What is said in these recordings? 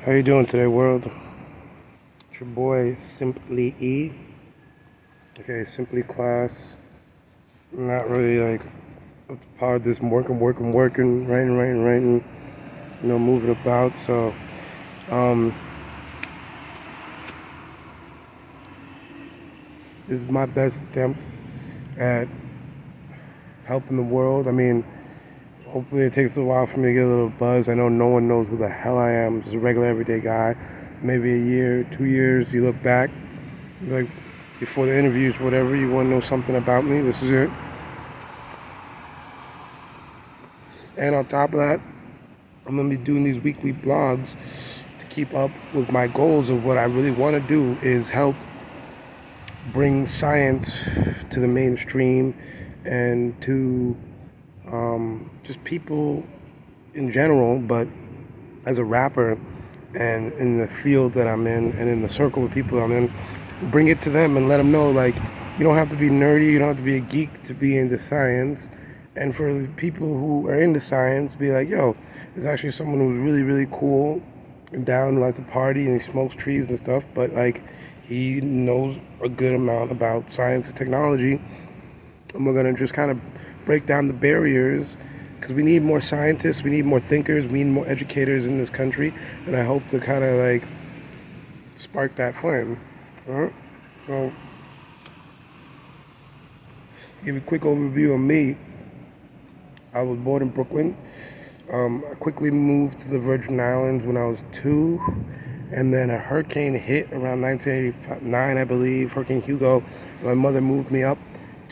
How you doing today, world? It's your boy SimpleeE. Okay, Simply class. Not really like up to par with this working, writing. Moving about. So, um, this is my best attempt at helping the world. I mean, hopefully it takes a while for me to get a little buzz. I know no one knows who the hell I am. Just a regular everyday guy. Maybe a year, 2 years, you look back, like before the interviews, whatever, you want to know something about me. This is it. And on top of that, I'm going to be doing these weekly blogs to keep up with my goals of what I really want to do is help bring science to the mainstream and to just people in general, but as a rapper and in the field that I'm in and in the circle of people I'm in, bring it to them and let them know, like, you don't have to be nerdy, you don't have to be a geek to be into science. And for the people who are into science, be like, yo, there's actually someone who's really, really cool and down, likes to party, and he smokes trees and stuff, but like he knows a good amount about science and technology. And we're gonna just kind of break down the barriers because we need more scientists, we need more thinkers, we need more educators in this country, and I hope to kind of like spark that flame. So, to give you a quick overview of me, I was born in Brooklyn. I quickly moved to the Virgin Islands when I was 2, and then a hurricane hit around 1989, I believe, Hurricane Hugo. My mother moved me up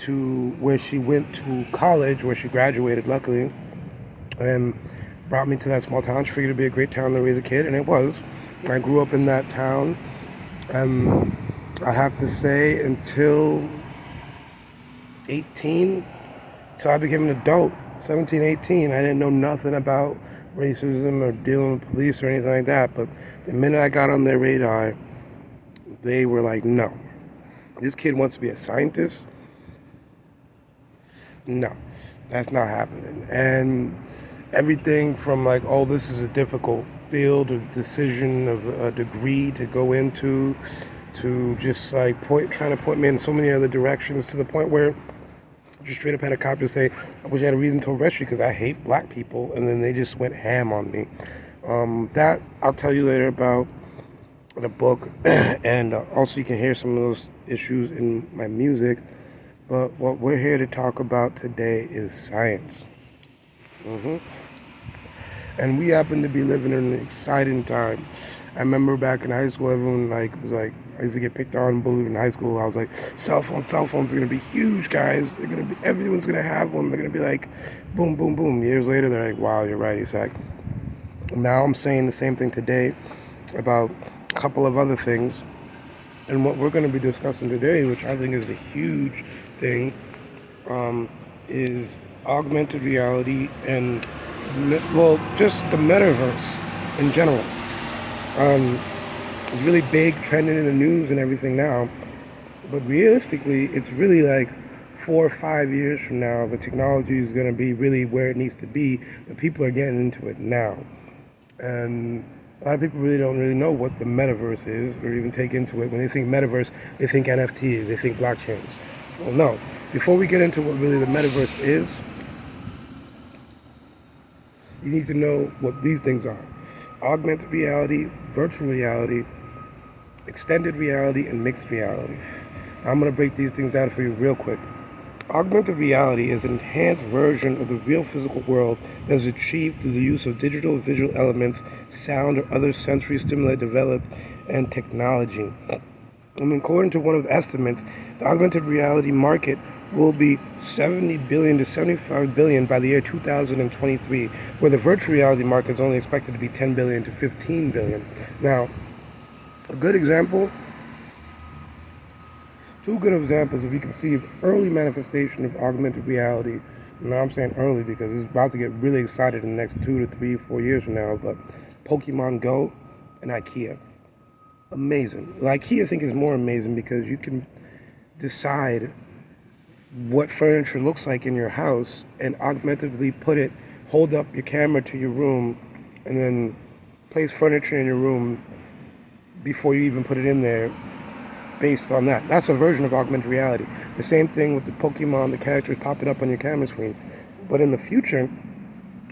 to where she went to college, where she graduated, luckily, and brought me to that small town. She figured it'd be a great town to raise a kid, and it was. I grew up in that town, and I have to say, until 18, till I became an adult, 17, 18, I didn't know nothing about racism or dealing with police or anything like that. But the minute I got on their radar, they were like, no, this kid wants to be a scientist. No, that's not happening. And everything from like, oh, this is a difficult field of decision of a degree to go into, to just like trying to point me in so many other directions, to the point where just straight up had a cop just say, I wish I had a reason to arrest you because I hate black people, and then they just went ham on me. That I'll tell you later about in a book, and also you can hear some of those issues in my music. But what we're here to talk about today is science. hmm And we happen to be living in an exciting time. I remember back in high school, everyone was like, I used to get picked on, bullied in high school. I was like, cell phones are gonna be huge, guys. Everyone's gonna have one. They're gonna be like, boom, boom, boom. Years later, they're like, wow, you're right, Isaac. Now I'm saying the same thing today about a couple of other things. And what we're gonna be discussing today, which I think is a huge thing, is augmented reality and, well, just the metaverse in general. It's really big, trending in the news and everything now, but realistically, it's really like 4 or 5 years from now, the technology is going to be really where it needs to be, but people are getting into it now. And a lot of people don't really know what the metaverse is or even take into it. When they think metaverse, they think NFTs, they think blockchains. Well, no. Before we get into what really the metaverse is, you need to know what these things are: augmented reality, virtual reality, extended reality, and mixed reality. I'm going to break these things down for you real quick. Augmented reality is an enhanced version of the real physical world that is achieved through the use of digital visual elements, sound, or other sensory stimuli developed, and technology. And according to one of the estimates, the augmented reality market will be 70 billion to 75 billion by the year 2023, where the virtual reality market is only expected to be 10 billion to 15 billion. Now, a good example, two good examples if we can see of early manifestation of augmented reality. Now I'm saying early because it's about to get really excited in the next 2 to 3, 4 years from now, but Pokemon Go and IKEA. Amazing. IKEA I think is more amazing because you can decide what furniture looks like in your house and augmentatively hold up your camera to your room, and then place furniture in your room before you even put it in there based on that. That's a version of augmented reality. The same thing with the Pokemon, the characters popping up on your camera screen. But in the future,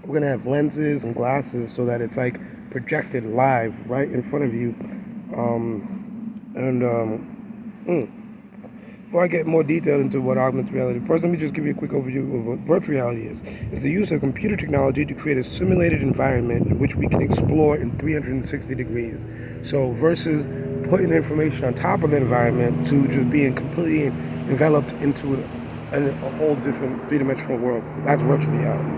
we're going to have lenses and glasses so that it's like projected live right in front of you. Before I get more detailed into what augmented reality, first let me just give you a quick overview of what virtual reality is. It's the use of computer technology to create a simulated environment in which we can explore in 360 degrees. So versus putting information on top of the environment to just being completely enveloped into a whole different three-dimensional world. That's virtual reality.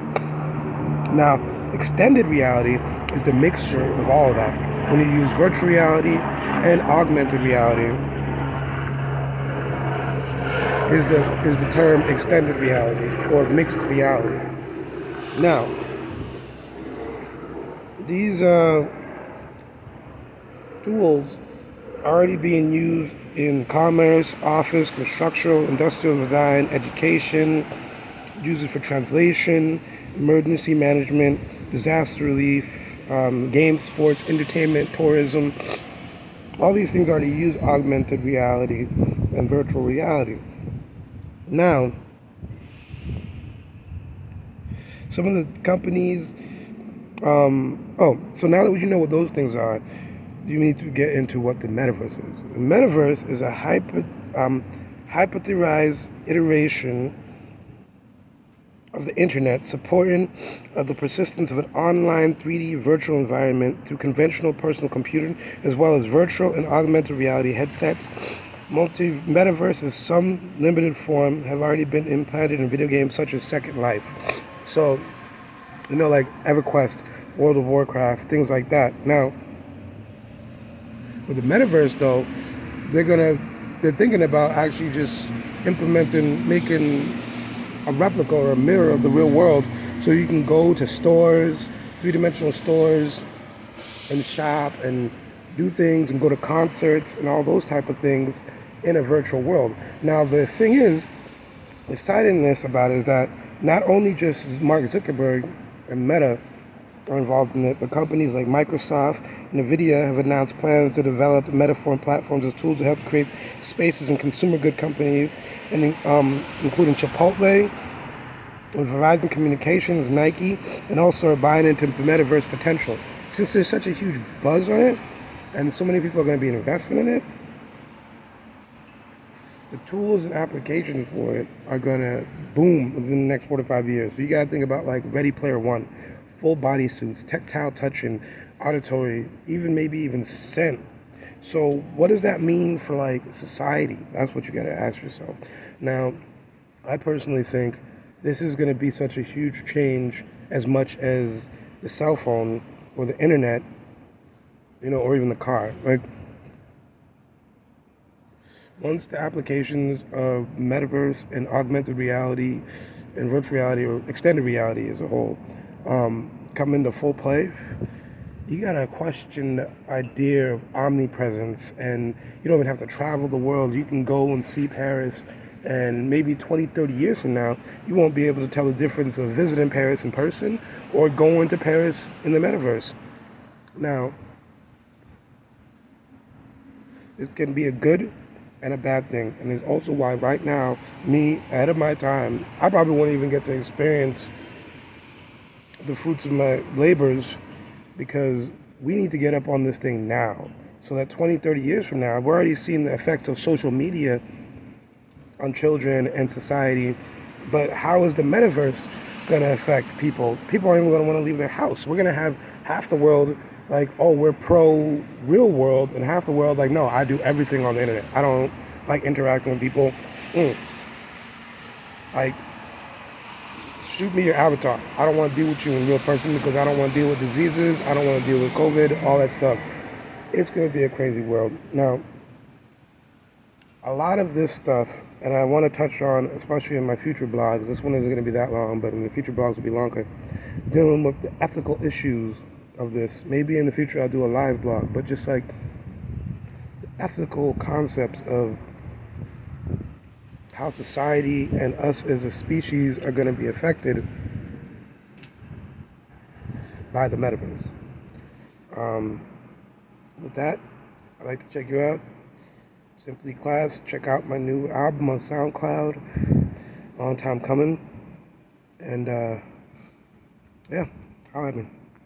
Now, extended reality is the mixture of all of that. When you use virtual reality and augmented reality, is the term extended reality or mixed reality. Now, these tools are already being used in commerce, office, construction, industrial design, education, used for translation, emergency management, disaster relief, games, sports, entertainment, tourism. All these things already use augmented reality and virtual reality. Now, some of the companies, so now that you know what those things are, you need to get into what the metaverse is. The metaverse is a hyper-theorized iteration of the internet, supporting the persistence of an online 3D virtual environment through conventional personal computing, as well as virtual and augmented reality headsets. Metaverse in some limited form have already been implanted in video games such as Second Life. So, like EverQuest, World of Warcraft, things like that. Now, with the metaverse though, they're thinking about actually just making a replica or a mirror of the real world, so you can go to stores, three-dimensional stores, and shop and do things and go to concerts and all those type of things in a virtual world. Now the thing is, exciting this about it is that not only just Mark Zuckerberg and Meta are involved in it, but companies like Microsoft and NVIDIA have announced plans to develop metaform platforms as tools to help create spaces in consumer good companies, and including Chipotle, Verizon Communications, Nike, and also are buying into metaverse potential. Since there's such a huge buzz on it, and so many people are going to be investing in it, the tools and applications for it are going to boom within the next 4 to 5 years. So you got to think about like Ready Player One, full body suits, tactile touching, auditory, maybe even scent. So what does that mean for like society? That's what you got to ask yourself. Now, I personally think this is going to be such a huge change, as much as the cell phone or the internet, or even the car. Like, once the applications of metaverse and augmented reality and virtual reality or extended reality as a whole come into full play, you gotta question the idea of omnipresence, and you don't even have to travel the world. You can go and see Paris, and maybe 20, 30 years from now, you won't be able to tell the difference of visiting Paris in person or going to Paris in the metaverse. Now, it can be a good and a bad thing, and it's also why right now, me, ahead of my time, I probably won't even get to experience the fruits of my labors, because we need to get up on this thing now, so that 20, 30 years from now, we're already seeing the effects of social media on children and society. But how is the metaverse going to affect people? People aren't even going to want to leave their house. We're going to have half the world like, oh, we're pro real world, and half the world like, no, I do everything on the internet. I don't like interacting with people. Like, shoot me your avatar. I don't want to deal with you in real person, because I don't want to deal with diseases. I don't want to deal with COVID, all that stuff. It's going to be a crazy world. Now, a lot of this stuff, and I want to touch on, especially in my future blogs, this one isn't going to be that long, but in the future blogs will be longer, dealing with the ethical issues of this. Maybe in the future I'll do a live blog, but just like the ethical concepts of how society and us as a species are going to be affected by the metaverse. With that, I'd like to check you out. Simply Class. Check out my new album on SoundCloud. Long time coming. And yeah, holla at me.